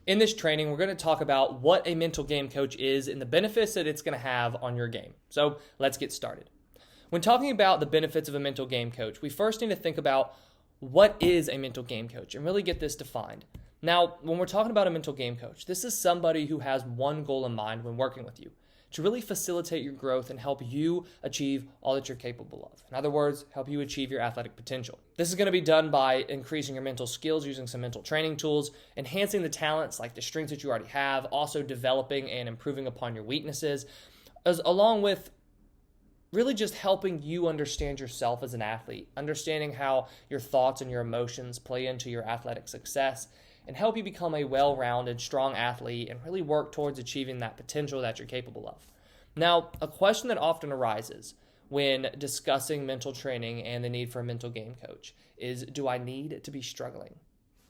In this training, we're going to talk about what a mental game coach is and the benefits that it's going to have on your game. So let's get started. When talking about the benefits of a mental game coach, we first need to think about what is a mental game coach and really get this defined. Now, when we're talking about a mental game coach, this is somebody who has one goal in mind when working with you, to really facilitate your growth and help you achieve all that you're capable of. In other words, help you achieve your athletic potential. This is going to be done by increasing your mental skills using some mental training tools, enhancing the talents like the strengths that you already have, also developing and improving upon your weaknesses, along with really just helping you understand yourself as an athlete, understanding how your thoughts and your emotions play into your athletic success, and help you become a well-rounded, strong athlete and really work towards achieving that potential that you're capable of. Now, a question that often arises when discussing mental training and the need for a mental game coach is, do I need to be struggling?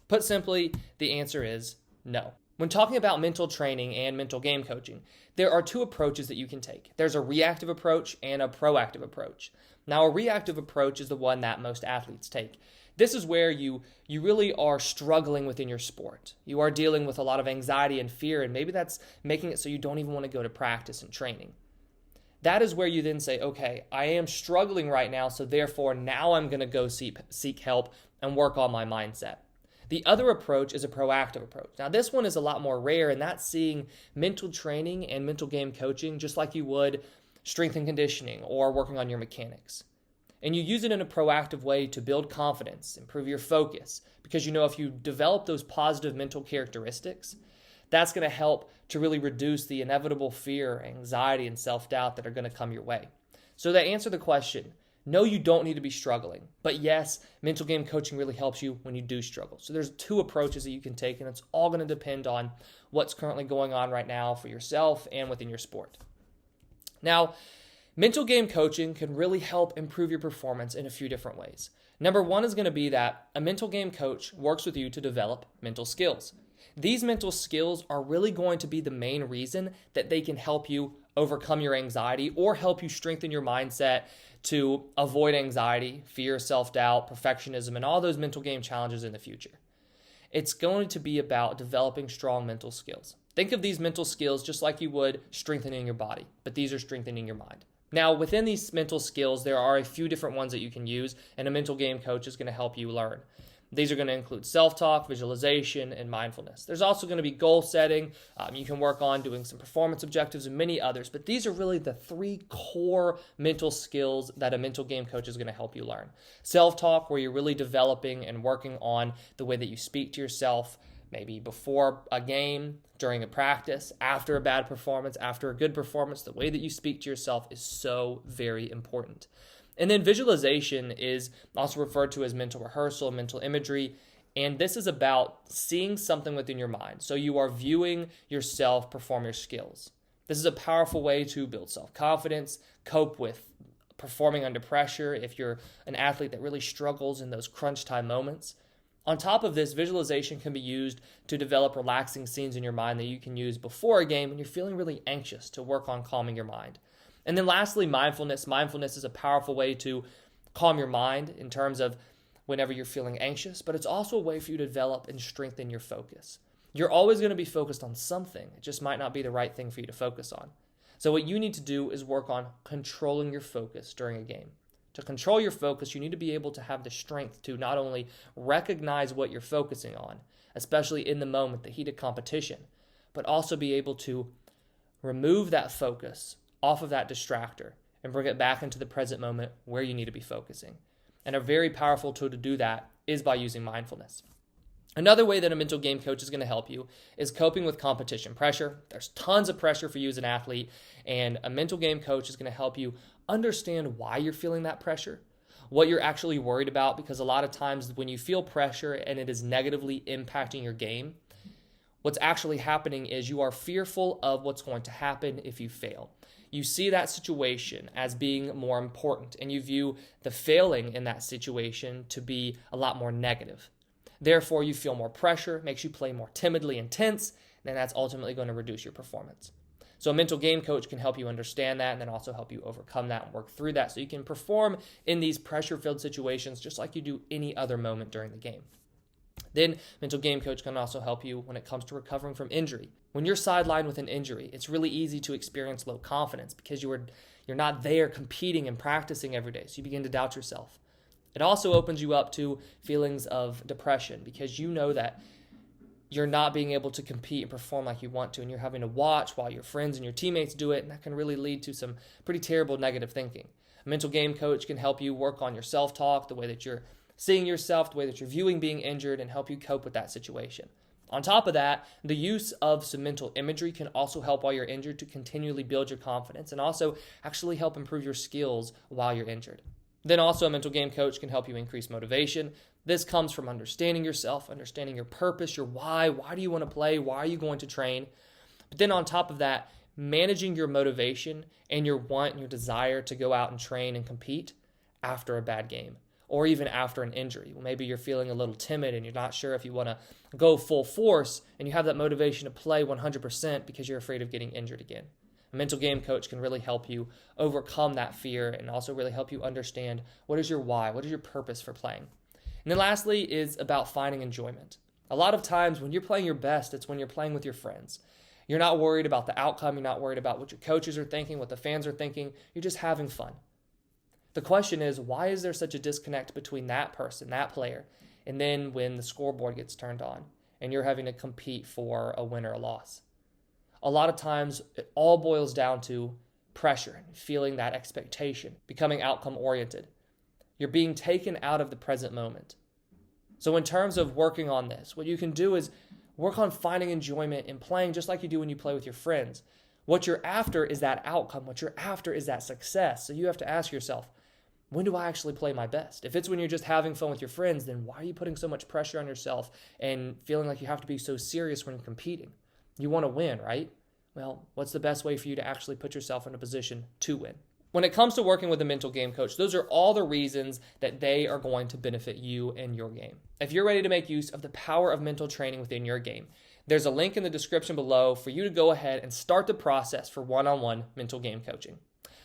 Put simply, the answer is no. When talking about mental training and mental game coaching, there are two approaches that you can take. There's a reactive approach and a proactive approach. Now, a reactive approach is the one that most athletes take. This is where you really are struggling within your sport. You are dealing with a lot of anxiety and fear, and maybe that's making it so you don't even want to go to practice and training. That is where you then say, okay, I am struggling right now, so therefore now I'm going to go seek help and work on my mindset. The other approach is a proactive approach. Now, this one is a lot more rare, and that's seeing mental training and mental game coaching just like you would strength and conditioning or working on your mechanics. And you use it in a proactive way to build confidence, improve your focus, because you know if you develop those positive mental characteristics, that's going to help to really reduce the inevitable fear, anxiety, and self-doubt that are going to come your way. So to answer the question, no, you don't need to be struggling. But yes, mental game coaching really helps you when you do struggle. So there's two approaches that you can take, and it's all going to depend on what's currently going on right now for yourself and within your sport. Now, mental game coaching can really help improve your performance in a few different ways. Number one is going to be that a mental game coach works with you to develop mental skills. These mental skills are really going to be the main reason that they can help you overcome your anxiety or help you strengthen your mindset to avoid anxiety, fear, self-doubt, perfectionism, and all those mental game challenges in the future. It's going to be about developing strong mental skills. Think of these mental skills just like you would strengthening your body, but these are strengthening your mind. Now, within these mental skills, there are a few different ones that you can use, and a mental game coach is going to help you learn. These are going to include self-talk, visualization, and mindfulness. There's also going to be goal setting. You can work on doing some performance objectives and many others, but these are really the three core mental skills that a mental game coach is going to help you learn. Self-talk, where you're really developing and working on the way that you speak to yourself, maybe before a game, during a practice, after a bad performance, after a good performance. The way that you speak to yourself is so very important. And then visualization is also referred to as mental rehearsal, mental imagery, and this is about seeing something within your mind. So you are viewing yourself perform your skills. This is a powerful way to build self-confidence, cope with performing under pressure if you're an athlete that really struggles in those crunch time moments. On top of this, visualization can be used to develop relaxing scenes in your mind that you can use before a game when you're feeling really anxious to work on calming your mind. And then lastly, mindfulness. Mindfulness is a powerful way to calm your mind in terms of whenever you're feeling anxious, but it's also a way for you to develop and strengthen your focus. You're always going to be focused on something. It just might not be the right thing for you to focus on. So what you need to do is work on controlling your focus during a game. To control your focus, you need to be able to have the strength to not only recognize what you're focusing on, especially in the moment, the heat of competition, but also be able to remove that focus off of that distractor and bring it back into the present moment where you need to be focusing. And a very powerful tool to do that is by using mindfulness. Another way that a mental game coach is going to help you is coping with competition pressure. There's tons of pressure for you as an athlete, and a mental game coach is going to help you understand why you're feeling that pressure, what you're actually worried about, because a lot of times when you feel pressure and it is negatively impacting your game, what's actually happening is you are fearful of what's going to happen if you fail. You see that situation as being more important, and you view the failing in that situation to be a lot more negative. Therefore, you feel more pressure, makes you play more timidly and tense, and that's ultimately going to reduce your performance. So a mental game coach can help you understand that and then also help you overcome that and work through that so you can perform in these pressure-filled situations just like you do any other moment during the game. Then mental game coach can also help you when it comes to recovering from injury. When you're sidelined with an injury, it's really easy to experience low confidence because you're not there competing and practicing every day. So you begin to doubt yourself. It also opens you up to feelings of depression because you know that you're not being able to compete and perform like you want to, and you're having to watch while your friends and your teammates do it, and that can really lead to some pretty terrible negative thinking. A mental game coach can help you work on your self-talk, the way that you're seeing yourself, the way that you're viewing being injured, and help you cope with that situation. On top of that, the use of some mental imagery can also help while you're injured to continually build your confidence and also actually help improve your skills while you're injured. Then also a mental game coach can help you increase motivation. This comes from understanding yourself, understanding your purpose, your why. Why do you want to play? Why are you going to train? But then on top of that, managing your motivation and your want and your desire to go out and train and compete after a bad game or even after an injury. Well, maybe you're feeling a little timid and you're not sure if you want to go full force and you have that motivation to play 100% because you're afraid of getting injured again. A mental game coach can really help you overcome that fear and also really help you understand what is your why, what is your purpose for playing. And then lastly is about finding enjoyment. A lot of times when you're playing your best, it's when you're playing with your friends. You're not worried about the outcome. You're not worried about what your coaches are thinking, what the fans are thinking. You're just having fun. The question is, why is there such a disconnect between that person, that player, and then when the scoreboard gets turned on and you're having to compete for a win or a loss? A lot of times it all boils down to pressure and feeling that expectation, becoming outcome oriented. You're being taken out of the present moment. So in terms of working on this, what you can do is work on finding enjoyment in playing just like you do when you play with your friends. What you're after is that outcome. What you're after is that success. So you have to ask yourself, when do I actually play my best? If it's when you're just having fun with your friends, then why are you putting so much pressure on yourself and feeling like you have to be so serious when competing? You want to win, right? Well, what's the best way for you to actually put yourself in a position to win? When it comes to working with a mental game coach, those are all the reasons that they are going to benefit you and your game. If you're ready to make use of the power of mental training within your game, there's a link in the description below for you to go ahead and start the process for one-on-one mental game coaching.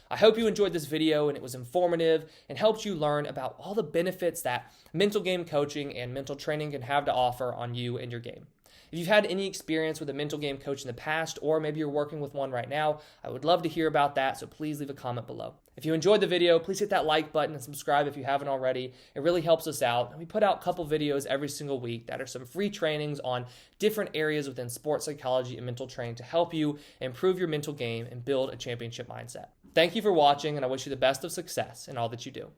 I hope you enjoyed this video and it was informative and helped you learn about all the benefits that mental game coaching and mental training can have to offer on you and your game. If you've had any experience with a mental game coach in the past, or maybe you're working with one right now, I would love to hear about that, so please leave a comment below. If you enjoyed the video, please hit that like button and subscribe if you haven't already. It really helps us out. And we put out a couple videos every single week that are some free trainings on different areas within sports psychology and mental training to help you improve your mental game and build a championship mindset. Thank you for watching, and I wish you the best of success in all that you do.